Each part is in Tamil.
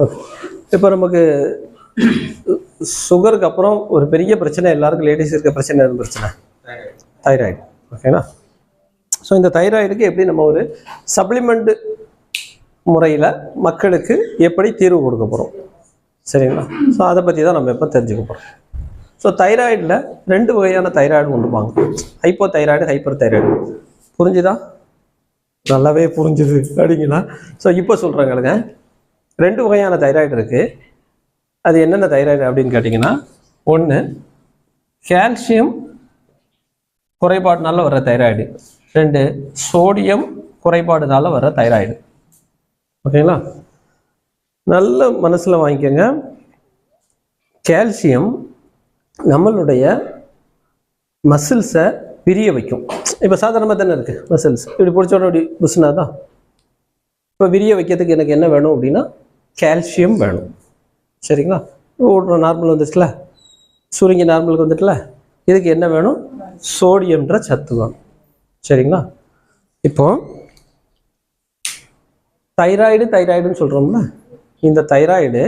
ஓகே. இப்போ நமக்கு சுகருக்கு அப்புறம் ஒரு பெரிய பிரச்சனை எல்லாருக்கும் லேடிஸ் இருக்க பிரச்சனை எதுவும் பிரச்சனை தைராய்டு. ஓகேங்களா? ஸோ இந்த தைராய்டுக்கு எப்படி நம்ம ஒரு சப்ளிமெண்ட் முறையில் மக்களுக்கு எப்படி தீர்வு கொடுக்க போகிறோம், சரிங்களா? ஸோ அதை பற்றி தான் நம்ம எப்போ தெரிஞ்சுக்க போகிறோம். ஸோ தைராய்டில் 2 வகையான தைராய்டு கொண்டுப்பாங்க, ஹைப்போ தைராய்டு, ஹைப்பர் தைராய்டு. புரிஞ்சுதா? நல்லாவே புரிஞ்சுது அப்படிங்களா? ஸோ இப்போ சொல்கிறாங்களுங்க, 2 வகையான தைராய்டு இருக்குது. அது என்னென்ன தைராய்டு அப்படின்னு கேட்டிங்கன்னா, 1 கால்சியம் குறைபாடுனால வர தைராய்டு, 2 சோடியம் குறைபாடுனால வர தைராய்டு. ஓகேங்களா? நல்ல மனசில் வாங்கிக்கோங்க. கால்சியம் நம்மளுடைய மசில்ஸை விரிய வைக்கும். இப்போ சாதாரணமாக தானே இருக்குது மசில்ஸ், இப்படி பிடிச்சோட இப்படி புஷ்னா தான். இப்போ விரிய வைக்கிறதுக்கு எனக்கு என்ன வேணும் அப்படின்னா கால்சியம் வேணும், சரிங்களா? ஓடுற நார்மல் வந்துச்சுல, சுருங்கி நார்மலுக்கு வந்துட்டுல, இதுக்கு என்ன வேணும்? சோடியம்ன்ற சத்து வேணும், சரிங்களா? இப்போ தைராய்டுன்னு சொல்கிறோம்ல, இந்த தைராய்டு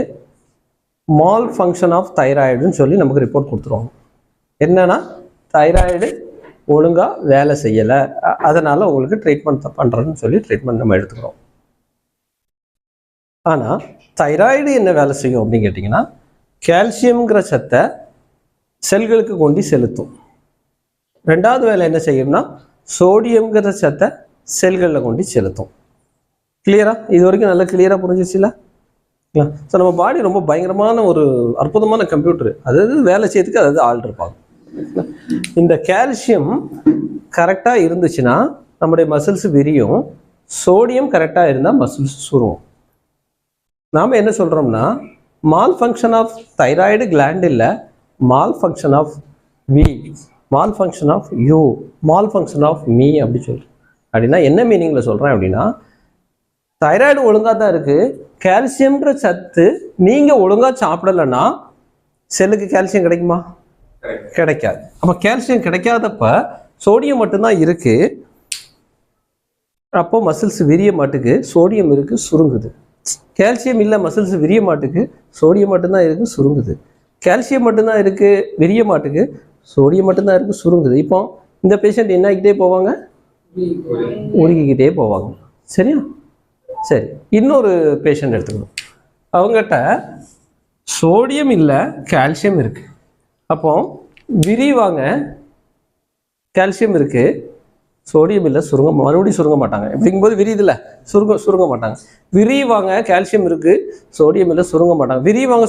மால் ஃபங்க்ஷன் ஆஃப் தைராய்டுன்னு சொல்லி நமக்கு ரிப்போர்ட் கொடுத்துருவாங்க. என்னன்னா தைராய்டு ஒழுங்காக வேலை செய்யலை, அதனால் உங்களுக்கு ட்ரீட்மெண்ட் பண்ணுறேன்னு சொல்லி ட்ரீட்மெண்ட் நம்ம எடுத்துக்கிறோம். ஆனால் தைராய்டு என்ன வேலை செய்யும் அப்படின்னு கேட்டிங்கன்னா, கால்சியம்ங்கிற சத்தை செல்களுக்கு கொண்டு செலுத்தும். 2வது வேலை என்ன செய்யும்னா சோடியம்ங்கிற சத்தை செல்களில் கொண்டு செலுத்தும். கிளியரா? இது வரைக்கும் நல்லா கிளியராக புரிஞ்சிச்சுல? ஸோ நம்ம பாடி ரொம்ப பயங்கரமான ஒரு அற்புதமான கம்ப்யூட்டர், அதாவது வேலை செய்யறதுக்கு அதாவது ஆள் இருப்பாங்க. இந்த கால்சியம் கரெக்டாக இருந்துச்சுன்னா நம்முடைய மசில்ஸ் விரியும், சோடியம் கரெக்டாக இருந்தால் மசில்ஸ் சுருவும். நாம் என்ன சொல்கிறோம்னா malfunction of thyroid gland இல்லை, malfunction of we, malfunction of you, malfunction of me அப்படி சொல்கிறேன். அப்படின்னா என்ன மீனிங்கில் சொல்கிறேன் அப்படின்னா, தைராய்டு ஒழுங்காக தான் இருக்குது, கால்சியம்ன்ற சத்து நீங்கள் ஒழுங்காக சாப்பிடலைன்னா செல்லுக்கு கால்சியம் கிடைக்குமா? கிடைக்காது. அப்போ கால்சியம் கிடைக்காதப்ப சோடியம் மட்டும்தான் இருக்குது, அப்போ மசில்ஸ் விரிய மாட்டுக்கு, சோடியம் இருக்குது சுருங்குது. கால்சியம் இல்லை, மசில்ஸ் விரிய மாட்டுக்கு, சோடியம் மட்டும்தான் இருக்குது சுருங்குது. கால்சியம் மட்டும்தான் இருக்குது விரிய மாட்டுக்கு, சோடியம் மட்டும்தான் இருக்குது சுருங்குது. இப்போ இந்த பேஷண்ட் என்ன ஆகிக்கிட்டே போவாங்க? உருகிக்கிட்டே போவாங்க, சரியா? சரி, இன்னொரு பேஷண்ட் எடுத்துக்கணும். அவங்ககிட்ட சோடியம் இல்லை, கால்சியம் இருக்குது. அப்போ விரிவாங்க, கால்சியம் இருக்குது, சோடியம் இல்லை, மறுபடியும் சுருங்க மாட்டாங்க. எப்படிங்கும்போது விரியுதில்ல, சுருங்க மாட்டாங்க. விரிவாங்க, கால்சியம் இருக்குது, சோடியம் இல்லை, சுருங்க மாட்டாங்க. விரிவாங்க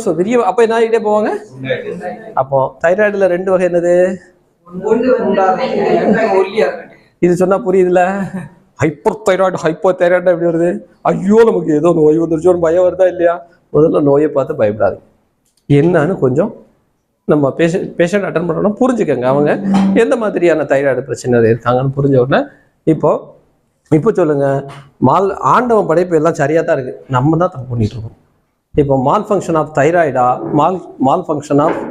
அப்போ என்ன ஆகிட்டே போவாங்க? அப்போ தைராய்டில் 2 வகை என்னது? இது சொன்னால் புரியுதுல்ல? ஹைப்பர் தைராய்டு, ஹைப்போ தைராய்டு எப்படி வருது? ஐயோ நமக்கு ஏதோ நோய் வந்துருச்சோன்னு பயம் வருதா இல்லையா? முதல்ல நோயை பார்த்து பயப்படாது, என்னன்னு கொஞ்சம் நம்ம பேஷண்ட் அட்டன் பண்ணணும், புரிஞ்சுக்கங்க அவங்க எந்த மாதிரியான தைராய்டு பிரச்சனை இருக்காங்கன்னு புரிஞ்ச உடனே இப்போ சொல்லுங்க, ஆண்டவன் படைப்பு எல்லாம் சரியாக தான் இருக்குது, நம்ம தான் தப்பு பண்ணிட்டு இருக்கோம். இப்போ மால் ஃபங்க்ஷன் ஆஃப் தைராய்டா, மால் ஃபங்க்ஷன் ஆஃப்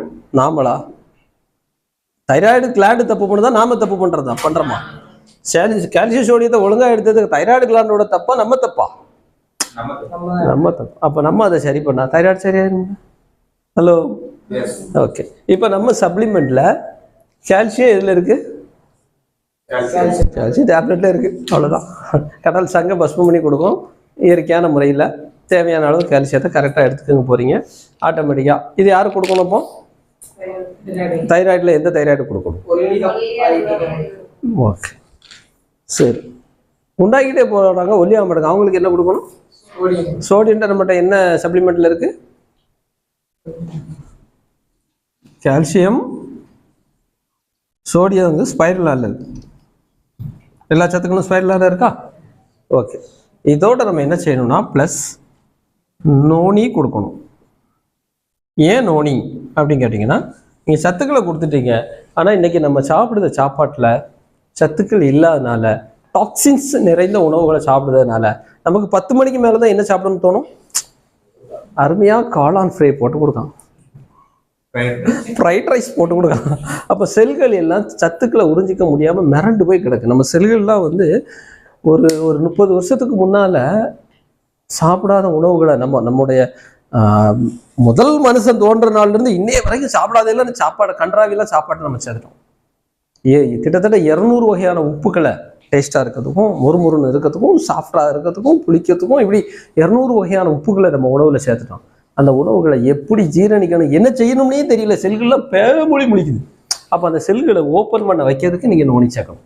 நாமளா? தைராய்டு கிளாண்டு தப்பு பண்ணுறதா, நாம தப்பு பண்ணுறோமா? கால்சியம் சோடியத்தை ஒழுங்காக எடுத்ததுக்கு தைராய்டு கிளாண்டோட தப்பா நம்ம தப்பா? நம்ம தப்பு. அப்போ நம்ம அதை சரி பண்ணா தைராய்டு சரியாயிருங்க. Hello, okay. இப்போ நம்ம சப்ளிமெண்ட்ல கால்சியம் எதில் இருக்கு? கால்சியம் டேப்லெட்ல இருக்கு, அவ்வளோதான். கடல் சங்க பஸ்மம் பண்ணி கொடுக்கும். இயற்கையான முறையில் தேவையான அளவு கால்சியத்தை கரெக்டாக எடுத்துக்கங்க போறீங்க ஆட்டோமேட்டிக்காக. இது யாரு கொடுக்கணும்? இப்போ தைராய்டில் எந்த தைராய்டு கொடுக்கணும்? ஓகே, சரி. உண்டாக்கிட்டே போகிறாங்க, ஒல்லியாக மாட்டாங்க, அவங்களுக்கு என்ன கொடுக்கணும்? சோடியம். நம்மகிட்ட என்ன சப்ளிமெண்ட்ல இருக்கு? கால்சியம், சோடியம் வந்து ஸ்பைரலால இருக்கு. எல்லா சத்துக்களும் ஸ்பைரலால இருக்கா? ஓகே. இதோட நம்ம என்ன செய்யணும்னா ப்ளஸ் நோனி கொடுக்கணும். ஏன் நோனி அப்படின்னு கேட்டிங்கன்னா, நீங்கள் சத்துக்களை கொடுத்துட்டீங்க, ஆனால் இன்றைக்கி நம்ம சாப்பிடுற சாப்பாட்டில் சத்துக்கள் இல்லாதனால, டாக்ஸின்ஸ் நிறைந்த உணவுகளை சாப்பிடுறதுனால நமக்கு 10 மணிக்கு மேலே தான் என்ன சாப்பிடணும்னு தோணும்? அருமையாக காளான் ஃப்ரை போட்டு கொடுக்கலாம், ஃப்ரைட் ரைஸ் போட்டு கொடுக்கலாம். அப்போ செல்கள் எல்லாம் சத்துக்களை உறிஞ்சிக்க முடியாமல் மிரண்டு போய் கிடக்கு. நம்ம செல்கள்லாம் வந்து ஒரு 30 வருஷத்துக்கு முன்னால் சாப்பிடாத உணவுகளை நம்முடைய முதல் மனுஷன் தோன்ற நாள்ல இருந்து இன்னைய வரைக்கும் சாப்பிடாதெல்லாம் சாப்பாடு கன்றாவிலாம் சாப்பாடு நம்ம சேர்த்துட்டோம். கிட்டத்தட்ட 200 வகையான உப்புக்களை டேஸ்டா இருக்கிறதுக்கும் முறுமுறுன்னு இருக்கிறதுக்கும் சாஃப்டா இருக்கிறதுக்கும் புளிக்கிறதுக்கும் இப்படி 200 வகையான உப்புகளை நம்ம உணவுல சேர்த்துட்டோம். அந்த உணவுகளை எப்படி ஜீரணிக்கணும் என்ன செய்யணும்னே தெரியல, செல்கள்லாம் பேமொழி முழிக்குது. அப்போ அந்த செல்களை ஓப்பன் பண்ண வைக்கிறதுக்கு நீங்க நோனி சேர்க்கணும்.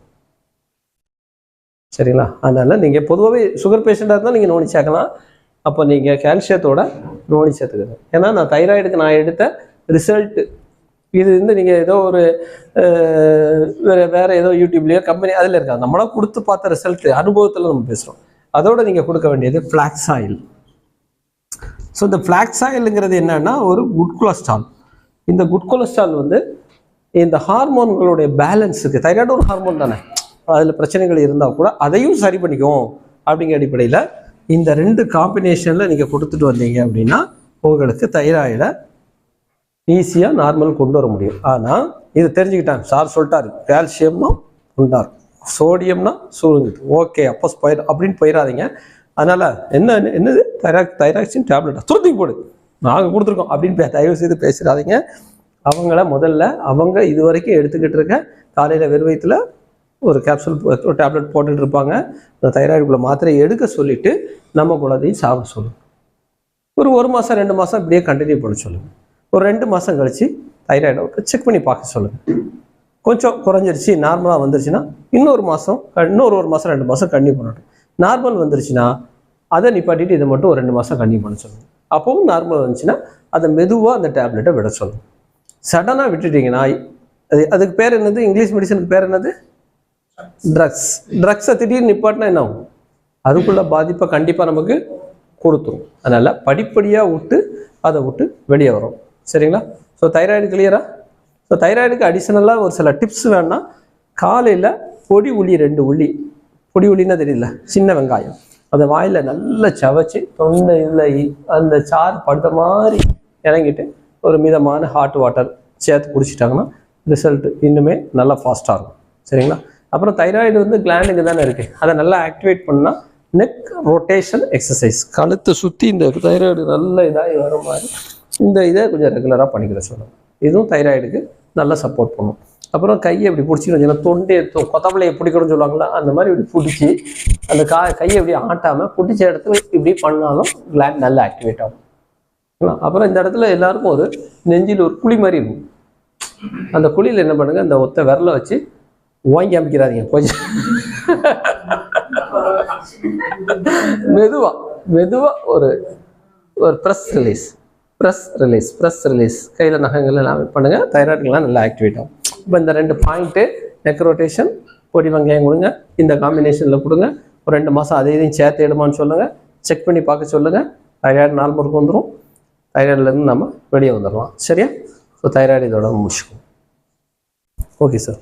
சரிங்களா? அதனால நீங்க பொதுவாகவே சுகர் பேஷண்டா இருந்தால் நீங்க நோனி சேர்க்கலாம். அப்போ நீங்க கால்சியத்தோட நோனி சேர்த்துக்கணும். ஏன்னா நான் தைராய்டுக்கு நான் எடுத்த ரிசல்ட் இது நீங்க ஏதோ ஒரு வேற ஏதோ யூடியூப்லயோ கம்பெனி அதில் இருக்காது, நம்மளா கொடுத்து பார்த்த ரிசல்ட் அனுபவத்தில் நம்ம பேசுறோம். அதோட நீங்க கொடுக்க வேண்டியது ஃபிளாக்ஸ் ஆயில். ஸோ இந்த ஃபிளாக்ஸ் ஆயிலுங்கிறது என்னன்னா ஒரு குட் கொலஸ்ட்ரால். இந்த குட் கொலஸ்ட்ரால் இந்த ஹார்மோன்களுடைய பேலன்ஸுக்கு, தைராய்டு ஒரு ஹார்மோன் தானே, அதில் பிரச்சனைகள் இருந்தால் கூட அதையும் சரி பண்ணிக்கும் அப்படிங்கிற அடிப்படையில் இந்த 2 காம்பினேஷனில் நீங்கள் கொடுத்துட்டு வந்தீங்க அப்படின்னா உங்களுக்கு தைராய்டை ஈஸியாக நார்மல் கொண்டு வர முடியும். ஆனால் இது தெரிஞ்சுக்கிட்டாங்க, சார் சொல்லிட்டாரு கால்சியம்னா உண்டார், சோடியம்னா சூழ்ந்துட்டு ஓகே அப்போ அப்படின்னு போயிடாதீங்க. அதனால் என்னது தைராக்சின் டேப்லெட்டா துருத்திக்கு போடு நாங்கள் கொடுத்துருக்கோம் அப்படின்னு தயவு செய்து பேசிடாதீங்க. அவங்கள முதல்ல அவங்க இது வரைக்கும் எடுத்துக்கிட்டு இருக்க காலையில் வெறும் வயிற்றுல ஒரு கேப்சூல் ஒரு டேப்லெட் போட்டுட்டு இருப்பாங்க, இந்த தைராய்டுக்குள்ள மாத்திரை எடுக்க சொல்லிட்டு நம்ம குழந்தையும் சாப்பிட சொல்லுங்க. ஒரு மாதம் 2 மாதம் இப்படியே கண்டினியூ பண்ண சொல்லுங்க. ஒரு 2 மாதம் கழிச்சு தைராய்டை செக் பண்ணி பார்க்க சொல்லுங்க. கொஞ்சம் குறைஞ்சிருச்சு நார்மலாக வந்துருச்சுன்னா இன்னொரு மாதம் 2 மாதம் கண்டினியூ பண்ணட்டும். நார்மல் வந்துருச்சுன்னா அதை நிப்பாட்டிட்டு இதை மட்டும் ஒரு 2 மாதம் கண்டினியூ பண்ண சொல்லுங்க. அப்பவும் நார்மல் வந்துச்சுன்னா அதை மெதுவாக அந்த டேப்லெட்டை விட சொல்லுங்க. சடனாக விட்டுட்டீங்கன்னா அதுக்கு பேர் என்னது, இங்கிலீஷ் மெடிசனுக்கு பேர் என்னது, ட்ரக்ஸை திடீர்னு நிப்பாட்டினா என்ன ஆகும், அதுக்குள்ள பாதிப்பை கண்டிப்பாக நமக்கு கொடுத்துரும். அதனால படிப்படியாக அதை விட்டு வெளியே வரும். சரிங்களா? ஸோ தைராய்டு கிளியரா? ஸோ தைராய்டுக்கு அடிஷனலாக ஒரு சில டிப்ஸ் வேணா, காலையில் பொடி உள்ளி 2 உள்ளி, பொடி உள்ளின்னா தெரியல, சின்ன வெங்காயம் அதை வாயில் நல்லா சவைச்சு தொண்டை இதில் அந்த சாறு படுத்த மாதிரி இறங்கிட்டு ஒரு மிதமான ஹாட் வாட்டர் சேர்த்து குடிச்சிட்டாங்கன்னா ரிசல்ட் இன்னுமே நல்லா ஃபாஸ்ட்டாக இருக்கும். சரிங்களா? அப்புறம் தைராய்டு கிளாண்டுக்கு தானே இருக்குது, அதை நல்லா ஆக்டிவேட் பண்ணால் நெக் ரொட்டேஷன் எக்ஸசைஸ், கழுத்தை சுற்றி இந்த தைராய்டு நல்ல இதாகி வர மாதிரி இந்த இதை கொஞ்சம் ரெகுலராக பண்ணிக்கிற சொல்லணும். இதுவும் தைராய்டுக்கு நல்லா சப்போர்ட் பண்ணும். அப்புறம் கையை இப்படி பிடிச்சிக்கணும், தொண்டையை கொத்தமல்லியை பிடிக்கணும்னு சொல்லுவாங்களா, அந்த மாதிரி இப்படி பிடிச்சி அந்த கையை இப்படி ஆட்டாமல் பிடிச்ச இடத்துல இப்படி பண்ணாலும் கிளாண்ட் நல்லா ஆக்டிவேட் ஆகும். அப்புறம் இந்த இடத்துல எல்லாருக்கும் ஒரு நெஞ்சில் ஒரு குழி மாதிரி இருக்கும். அந்த குழியில் என்ன பண்ணுங்க, அந்த ஒத்த விரலை வச்சு வாங்கி அமைக்கிறாதீங்க, கொஞ்சம் மெதுவா ஒரு ப்ரெஸ் ரிலீஸ் கையில் நகங்கள் எல்லாம் பண்ணுங்க, தைராய்டுலாம் நல்லா ஆக்டிவேட் ஆகும். இப்போ இந்த 2 பாயிண்ட்டு நெக் ரொட்டேஷன், பொடி வெங்காயம் கொடுங்க, இந்த காம்பினேஷனில் கொடுங்க. ஒரு 2 மாதம் அதையும் சேர்த்து எடுமான்னு சொல்லுங்கள், செக் பண்ணி பார்க்க சொல்லுங்கள். தைராய்டு நார்மலுக்கு வந்துடும், தைராய்டுலேருந்து நம்ம வெளியே வந்துடலாம். சரியா? ஸோ தைராய்டு இதோட முடிச்சுக்கோம். Okay sir.